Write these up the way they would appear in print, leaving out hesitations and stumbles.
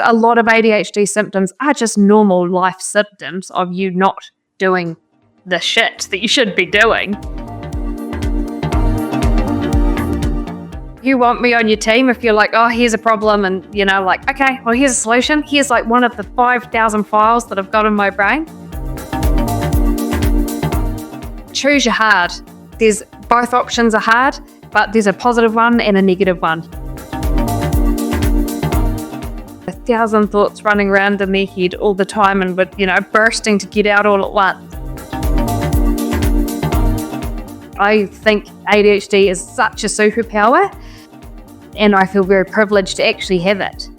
a lot of ADHD symptoms are just normal life symptoms of you not doing the shit that you should be doing. You want me on your team if you're like, oh, here's a problem, and like, okay, well, here's a solution. Here's like one of the 5,000 files that I've got in my brain. Choose your hard. There's both options are hard, but there's a positive one and a negative one. 1,000 thoughts running around in their head all the time and bursting to get out all at once. I think ADHD is such a superpower, and I feel very privileged to actually have it.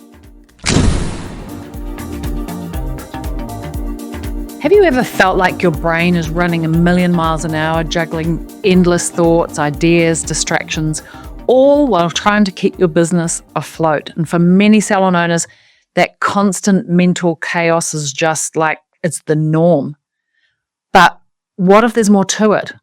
Have you ever felt like your brain is running a million miles an hour, juggling endless thoughts, ideas, distractions, all while trying to keep your business afloat? And for many salon owners, that constant mental chaos is just like it's the norm. But what if there's more to it?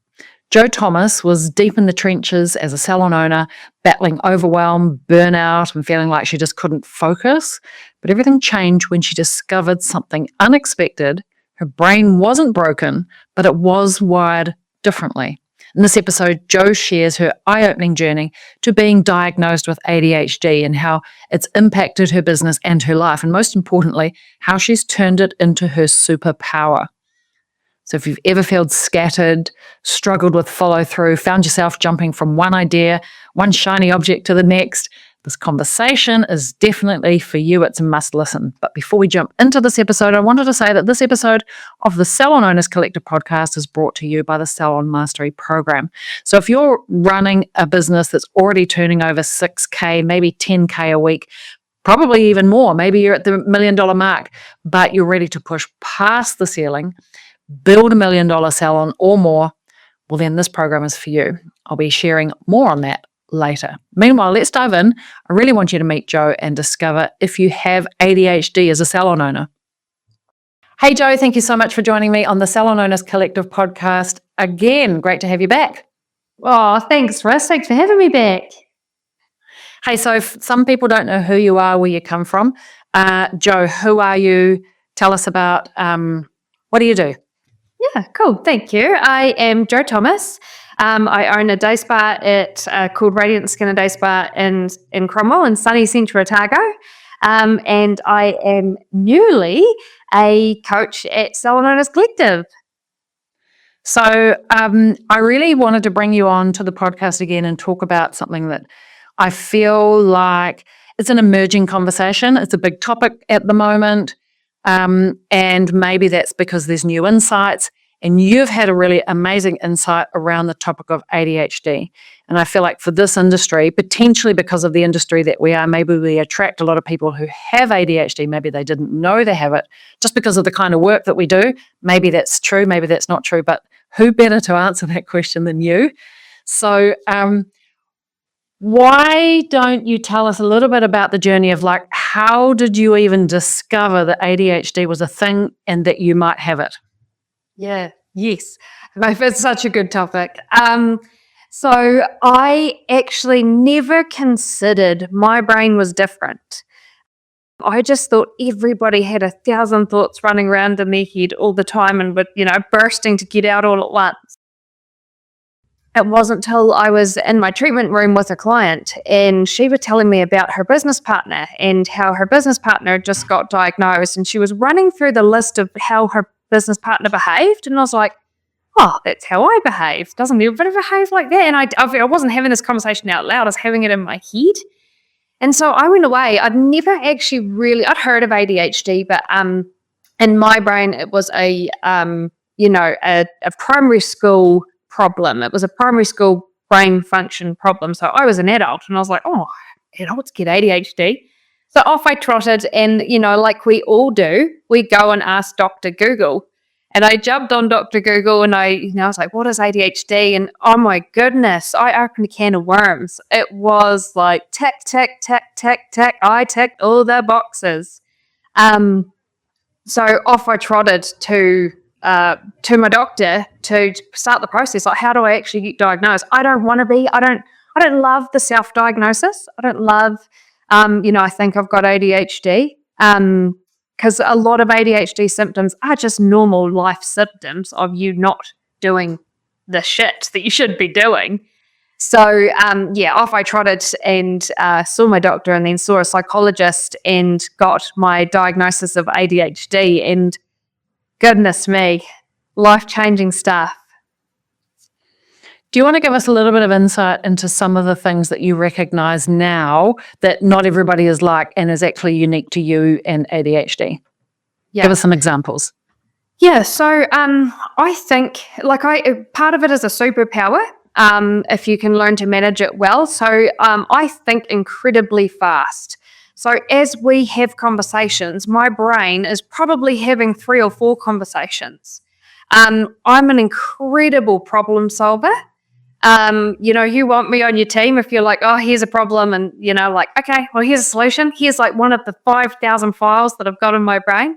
Jo Thomas was deep in the trenches as a salon owner, battling overwhelm, burnout, and feeling like she just couldn't focus. But everything changed when she discovered something unexpected. Her brain wasn't broken, but it was wired differently. In this episode, Jo shares her eye-opening journey to being diagnosed with ADHD and how it's impacted her business and her life, and most importantly, how she's turned it into her superpower. So if you've ever felt scattered, struggled with follow-through, found yourself jumping from one idea, one shiny object to the next, this conversation is definitely for you. It's a must listen. But before we jump into this episode, I wanted to say that this episode of the Salon Owners Collective podcast is brought to you by the Salon Mastery program. So if you're running a business that's already turning over 6K, maybe 10K a week, probably even more, maybe you're at the $1 million mark, but you're ready to push past the ceiling, build $1 million salon or more, well then this program is for you. I'll be sharing more on that later. Meanwhile, let's dive in. I really want you to meet Jo and discover if you have ADHD as a salon owner. Hey Jo, thank you so much for joining me on the Salon Owners Collective podcast. Again, great to have you back. Oh, thanks, Russ. Thanks for having me back. Hey, so if some people don't know who you are, where you come from, Jo, who are you? Tell us about what do you do? Yeah, cool. Thank you. I am Jo Thomas. I own a day spa called Radiant Skin and Day Spa in Cromwell in sunny central Otago. And I am newly a coach at Salon Owners Collective. So I really wanted to bring you on to the podcast again and talk about something that I feel like it's an emerging conversation. It's a big topic at the moment. And maybe that's because there's new insights. And you've had a really amazing insight around the topic of ADHD. And I feel like for this industry, potentially because of the industry that we are, maybe we attract a lot of people who have ADHD. Maybe they didn't know they have it just because of the kind of work that we do. Maybe that's true, maybe that's not true, but who better to answer that question than you? So why don't you tell us a little bit about the journey of like, how did you even discover that ADHD was a thing and that you might have it? Yeah, yes. It's such a good topic. So I actually never considered my brain was different. I just thought everybody had 1,000 thoughts running around in their head all the time and bursting to get out all at once. It wasn't till I was in my treatment room with a client and she was telling me about her business partner and how her business partner just got diagnosed, and she was running through the list of how her business partner behaved, and I was like, oh, that's how I behave. Doesn't everybody behave like that? And I wasn't having this conversation out loud. I was having it in my head. And so I went away. I'd never actually I'd heard of ADHD, but in my brain, it was a primary school problem. It was a primary school brain function problem. So I was an adult and I was like, oh, adults get ADHD. So off I trotted and, like we all do, we go and ask Dr. Google. And I jumped on Dr. Google and I was like, what is ADHD? And oh my goodness, I opened a can of worms. It was like tick, tick, tick, tick, tick. I ticked all the boxes. So off I trotted to my doctor to start the process. Like, how do I actually get diagnosed? I don't want to be. I don't love the self-diagnosis. I don't love. I think I've got ADHD. Because a lot of ADHD symptoms are just normal life symptoms of you not doing the shit that you should be doing. So, off I trotted and saw my doctor, and then saw a psychologist and got my diagnosis of ADHD. And goodness me, life-changing stuff. Do you want to give us a little bit of insight into some of the things that you recognize now that not everybody is like and is actually unique to you and ADHD? Yeah. Give us some examples. Yeah, so I think part of it is a superpower if you can learn to manage it well. So I think incredibly fast. So as we have conversations, my brain is probably having 3 or 4 conversations. I'm an incredible problem solver. You want me on your team if you're like, oh, here's a problem, and okay, well, here's a solution. Here's like one of the 5,000 files that I've got in my brain.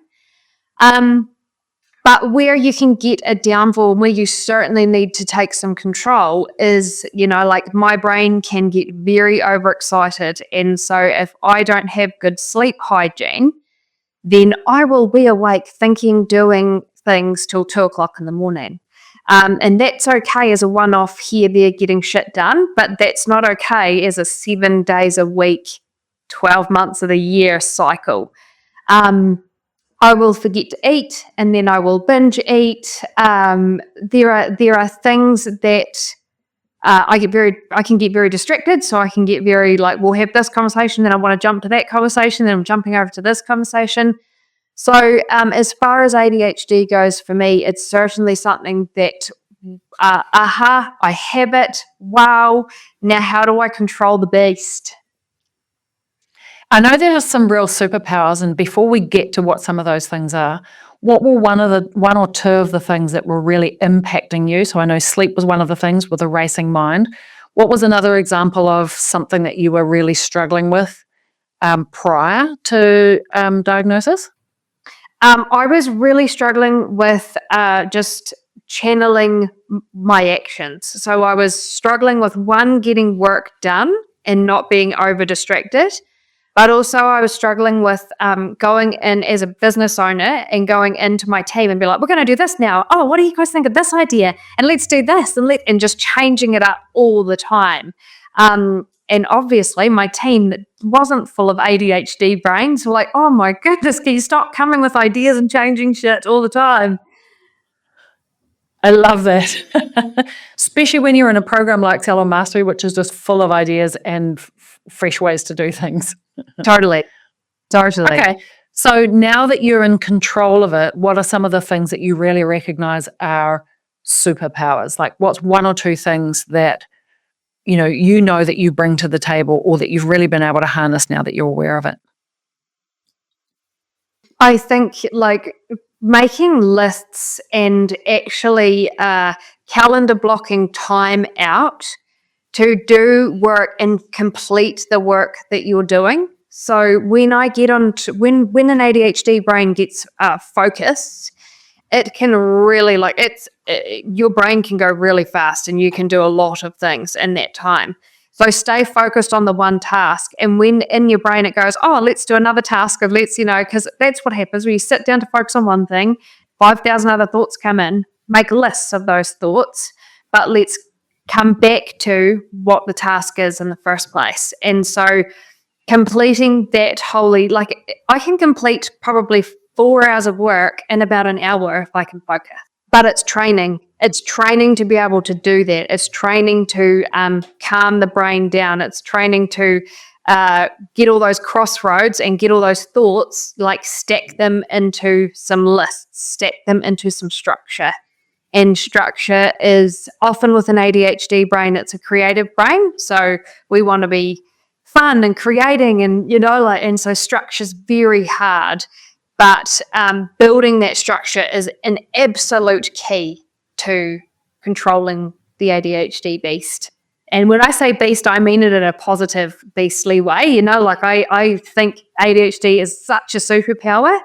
But where you can get a downfall, where you certainly need to take some control is, my brain can get very overexcited. And so if I don't have good sleep hygiene, then I will be awake thinking, doing things till 2:00 in the morning. And that's okay as a one-off here, there, getting shit done, but that's not okay as a 7 days a week, 12 months of the year cycle. I will forget to eat, and then I will binge eat. There are things that I can get very distracted, so I can get very we'll have this conversation, then I want to jump to that conversation, then I'm jumping over to this conversation. So as far as ADHD goes for me, it's certainly something that, I have it. Wow. Now how do I control the beast? I know there are some real superpowers, and before we get to what some of those things are, what were one or two of the things that were really impacting you? So I know sleep was one of the things with a racing mind. What was another example of something that you were really struggling with prior to diagnosis? I was really struggling with just channeling my actions. So I was struggling with getting work done and not being over distracted. But also I was struggling with going in as a business owner and going into my team and be like, we're going to do this now. Oh, what do you guys think of this idea? And let's do this, and just changing it up all the time. And obviously my team wasn't full of ADHD brains. Were like, oh my goodness, can you stop coming with ideas and changing shit all the time? I love that. Especially when you're in a program like Salon Mastery, which is just full of ideas and fresh ways to do things. Totally. Okay. So now that you're in control of it, what are some of the things that you really recognize are superpowers? Like, what's one or two things that you know that you bring to the table, or that you've really been able to harness now that you're aware of it? I think making lists and actually calendar blocking time out to do work and complete the work that you're doing. So when I get on to, when an ADHD brain gets focused, it can really your brain can go really fast, and you can do a lot of things in that time. So stay focused on the one task, and when in your brain it goes, oh, let's do another task of because that's what happens when you sit down to focus on one thing, 5,000 other thoughts come in. Make lists of those thoughts, but let's come back to what the task is in the first place. And so completing that wholly, I can complete probably 4 hours of work in about an hour if I can focus. But it's training. It's training to be able to do that. It's training to calm the brain down. It's training to get all those crossroads and get all those thoughts, stack them into some lists, stack them into some structure. And structure is often with an ADHD brain, it's a creative brain. So we want to be fun and creating, and and so structure's very hard. But building that structure is an absolute key to controlling the ADHD beast. And when I say beast, I mean it in a positive, beastly way. I think ADHD is such a superpower,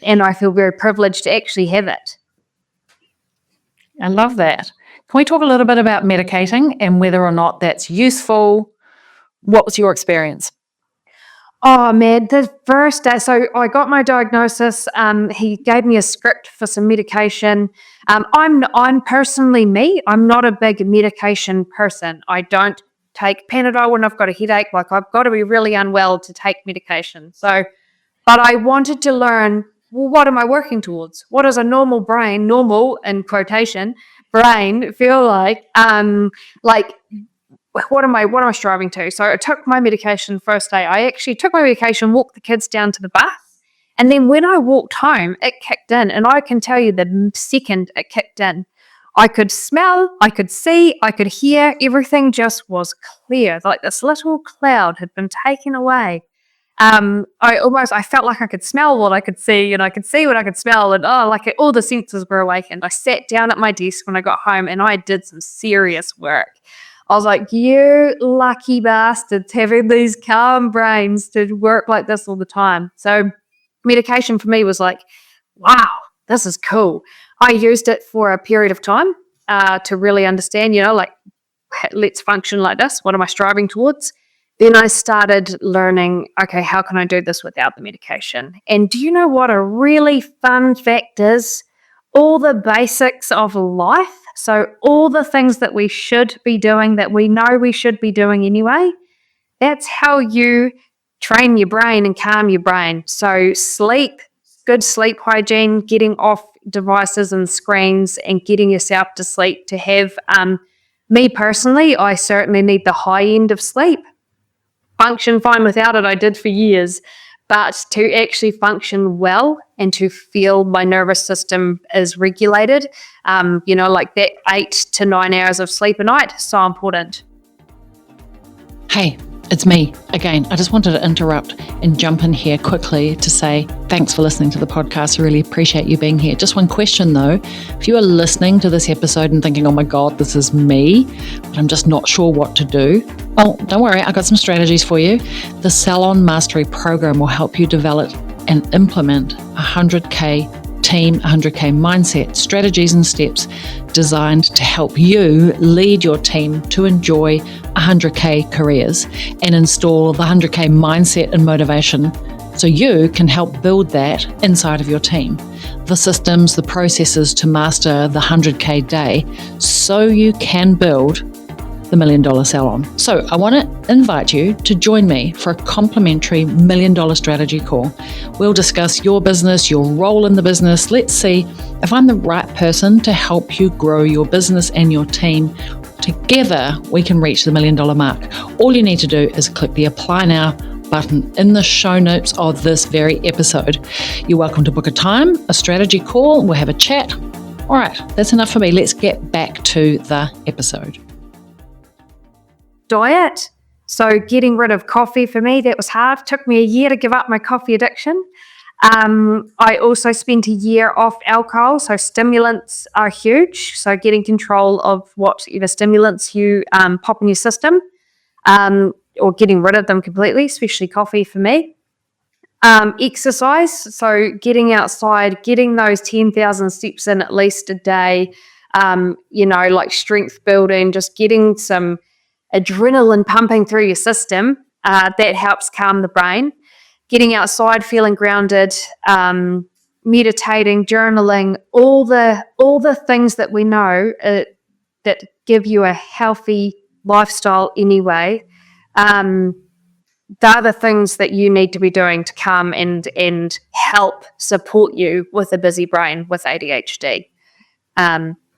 and I feel very privileged to actually have it. I love that. Can we talk a little bit about medicating and whether or not that's useful? What was your experience? Oh man, the first day, so I got my diagnosis. He gave me a script for some medication. I'm personally me. I'm not a big medication person. I don't take Panadol when I've got a headache. Like I've got to be really unwell to take medication. So, but I wanted to learn. Well, what am I working towards? What does a normal brain, normal in quotation, brain feel like? Like what am I striving to? So I took my medication first day. I actually took my medication, walked the kids down to the bus, and then when I walked home, it kicked in. And I can tell you the second it kicked in, I could smell, I could see, I could hear. Everything just was clear. Like this little cloud had been taken away. I felt like I could smell what I could see, and I could see what I could smell, and all the senses were awakened. I sat down at my desk when I got home, and I did some serious work. I was like, you lucky bastards having these calm brains to work like this all the time. So medication for me was like, wow, this is cool. I used it for a period of time to really understand, like, let's function like this. What am I striving towards? Then I started learning, okay, how can I do this without the medication? And do you know what a really fun fact is? All the basics of life, so all the things that we should be doing that we know we should be doing anyway, that's how you train your brain and calm your brain. So sleep, good sleep hygiene, getting off devices and screens and getting yourself to sleep to have, me personally, I certainly need the high end of sleep. Function fine without it, I did for years. But to actually function well and to feel my nervous system is regulated, like that 8 to 9 hours of sleep a night, so important. Hey, it's me again. I just wanted to interrupt and jump in here quickly to say thanks for listening to the podcast. I really appreciate you being here. Just one question though. If you are listening to this episode and thinking, oh my God, this is me, but I'm just not sure what to do, well, don't worry, I've got some strategies for you. The Salon Mastery program will help you develop and implement 100K team, 100K mindset, strategies and steps designed to help you lead your team to enjoy 100K careers and install the 100K mindset and motivation so you can help build that inside of your team. The systems, the processes to master the 100K day so you can build the $1 Million Salon. So I want to invite you to join me for a complimentary $1 Million strategy call. We'll discuss your business, your role in the business. Let's see if I'm the right person to help you grow your business and your team. Together, we can reach the $1 Million mark. All you need to do is click the Apply Now button in the show notes of this very episode. You're welcome to book a time, a strategy call. We'll have a chat. All right, that's enough for me. Let's get back to the episode. Diet. So getting rid of coffee for me, that was hard. Took me a year to give up my coffee addiction. I also spent a year off alcohol. So stimulants are huge. So getting control of what stimulants you pop in your system, or getting rid of them completely, especially coffee for me. Exercise. So getting outside, getting those 10,000 steps in at least a day, like strength building, just getting some adrenaline pumping through your system, that helps calm the brain. Getting outside, feeling grounded, meditating, journaling, all the things that we know that give you a healthy lifestyle anyway. They're the things that you need to be doing to come and help support you with a busy brain with ADHD.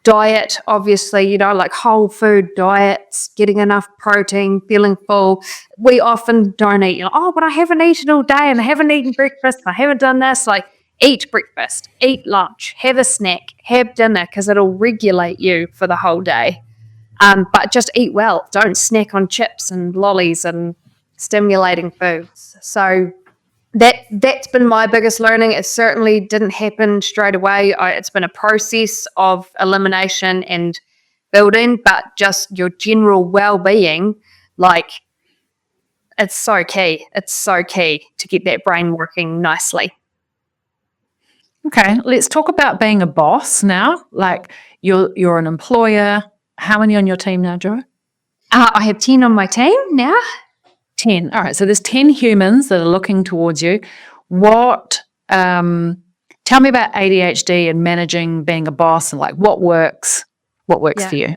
Diet, obviously, like whole food diets, getting enough protein, feeling full. We often don't eat, but I haven't eaten all day and I haven't eaten breakfast, I haven't done this. Like, eat breakfast, eat lunch, have a snack, have dinner, because it'll regulate you for the whole day. But just eat well. Don't snack on chips and lollies and stimulating foods. So that's been my biggest learning. It certainly didn't happen straight away. It's been a process of elimination and building, but just your general well-being, like, it's so key. It's so key to get that brain working nicely. Okay, let's talk about being a boss now. Like, you're an employer. How many on your team now, Jo? I have 10 on my team now. 10. All right. So there's 10 humans that are looking towards you. Tell me about ADHD and managing being a boss and like what works for you.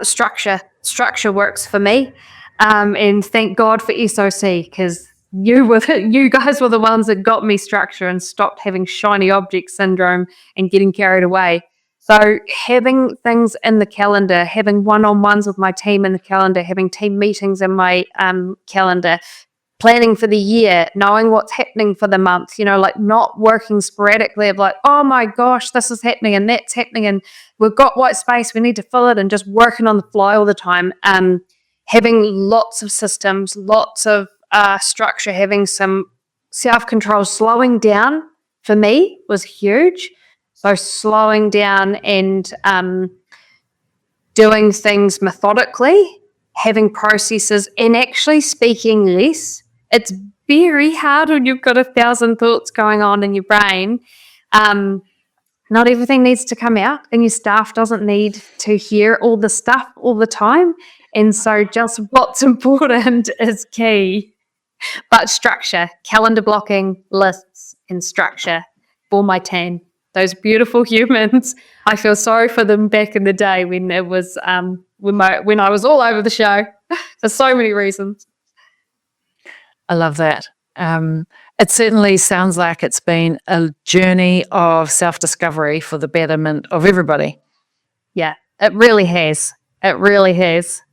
Structure works for me. And thank God for SOC, because you guys were the ones that got me structure and stopped having shiny object syndrome and getting carried away. So having things in the calendar, having one-on-ones with my team in the calendar, having team meetings in my calendar, planning for the year, knowing what's happening for the month, like not working sporadically of like, oh my gosh, this is happening and that's happening and we've got white space, we need to fill it, and just working on the fly all the time. Having lots of systems, lots of structure, having some self-control, slowing down for me was huge. So slowing down and doing things methodically, having processes, and actually speaking less. It's very hard when you've got 1,000 thoughts going on in your brain. Not everything needs to come out, and your staff doesn't need to hear all the stuff all the time. And so just what's important is key. But structure, calendar blocking, lists, and structure for my team. Those beautiful humans. I feel sorry for them back in the day when it was when I was all over the show for so many reasons. I love that. It certainly sounds like it's been a journey of self-discovery for the betterment of everybody. Yeah, it really has. It really has.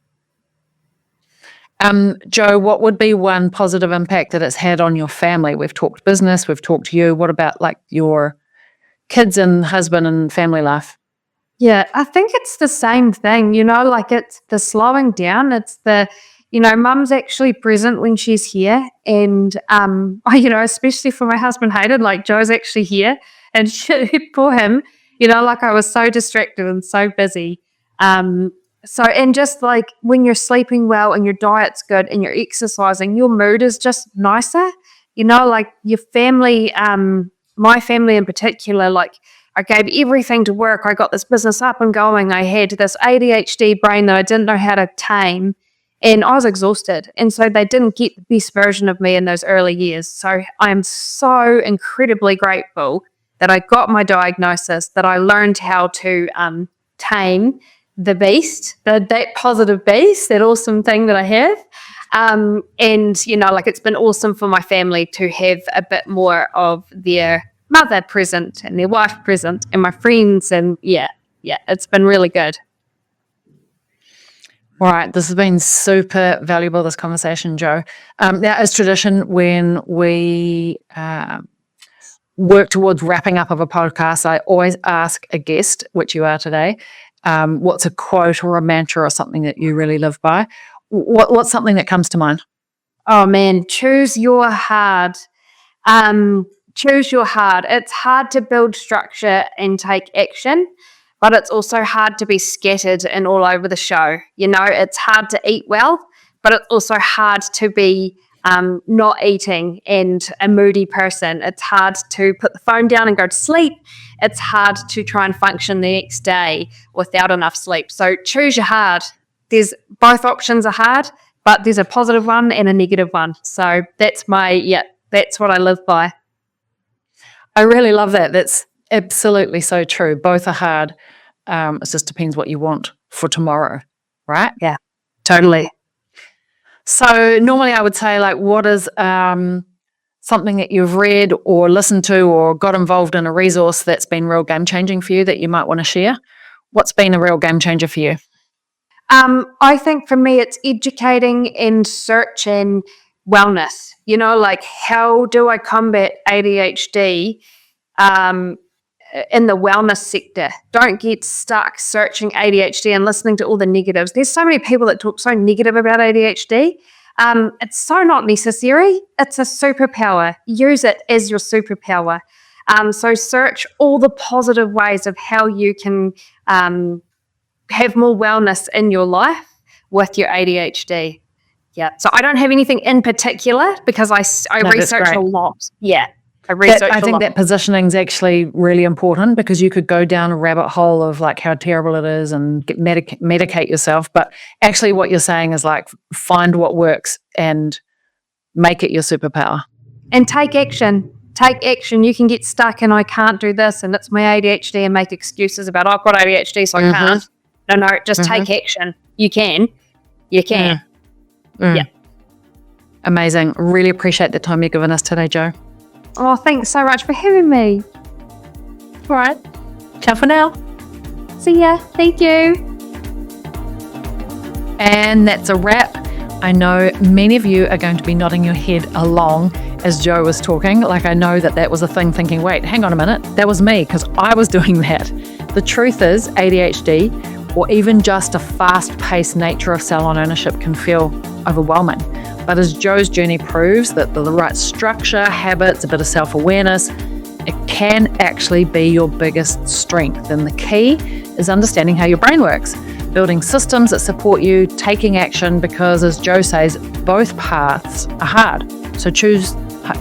Jo, what would be one positive impact that it's had on your family? We've talked business, we've talked you. What about like your kids and husband and family life? Yeah, I think it's the same thing, like it's the slowing down. It's the, mum's actually present when she's here. And, especially for my husband Hayden, like Jo's actually here. And for him, like I was so distracted and so busy. And just like when you're sleeping well and your diet's good and you're exercising, your mood is just nicer, like your family, my family in particular, like I gave everything to work. I got this business up and going. I had this ADHD brain that I didn't know how to tame, and I was exhausted. And so they didn't get the best version of me in those early years. So I'm so incredibly grateful that I got my diagnosis, that I learned how to tame the beast, that positive beast, that awesome thing that I have. And, like it's been awesome for my family to have a bit more of their mother present and their wife present and my friends. And yeah, it's been really good. All right. This has been super valuable, this conversation, Jo. Now, as tradition, when we work towards wrapping up of a podcast, I always ask a guest, which you are today, what's a quote or a mantra or something that you really live by? What's something that comes to mind? Oh, man, choose your hard. Choose your hard. It's hard to build structure and take action, but it's also hard to be scattered and all over the show. It's hard to eat well, but it's also hard to be not eating and a moody person. It's hard to put the phone down and go to sleep. It's hard to try and function the next day without enough sleep. So choose your hard. There's both options are hard, but there's a positive one and a negative one. So that's what I live by. I really love that. That's absolutely so true. Both are hard. It just depends what you want for tomorrow, right? Yeah, totally. So normally I would say, like, what is something that you've read or listened to or got involved in a resource that's been real game-changing for you that you might want to share? What's been a real game-changer for you? I think for me it's educating and searching wellness. Like how do I combat ADHD in the wellness sector? Don't get stuck searching ADHD and listening to all the negatives. There's so many people that talk so negative about ADHD. It's so not necessary. It's a superpower. Use it as your superpower. So search all the positive ways of how you can have more wellness in your life with your Yeah. So I don't have anything in particular because I research a lot. Yeah. I researched I a think lot. that positioning is actually really important, because you could go down a rabbit hole of like how terrible it is and medicate yourself. But actually what you're saying is like find what works and make it your superpower. And take action. Take action. You can get stuck and I can't do this and it's my ADHD and make excuses about, I've got ADHD, so I can't. No, just take action. You can. You can. Yeah. Amazing. Really appreciate the time you've given us today, Jo. Oh, thanks so much for having me. All right. Ciao for now. See ya. Thank you. And that's a wrap. I know many of you are going to be nodding your head along as Jo was talking. Like, I know that was a thing, thinking, wait, hang on a minute. That was me, because I was doing that. The truth is, ADHD, or even just a fast-paced nature of salon ownership, can feel overwhelming. But as Jo's journey proves, that the right structure, habits, a bit of self-awareness, it can actually be your biggest strength. And the key is understanding how your brain works, building systems that support you, taking action, because as Jo says, both paths are hard. So choose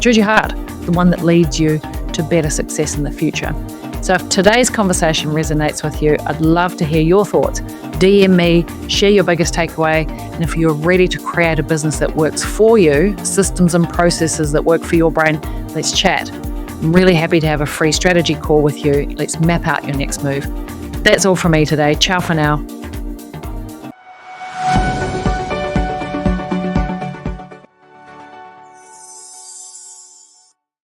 your heart, the one that leads you to better success in the future. So if today's conversation resonates with you, I'd love to hear your thoughts. DM me, share your biggest takeaway, and if you're ready to create a business that works for you, systems and processes that work for your brain, let's chat. I'm really happy to have a free strategy call with you. Let's map out your next move. That's all from me today. Ciao for now.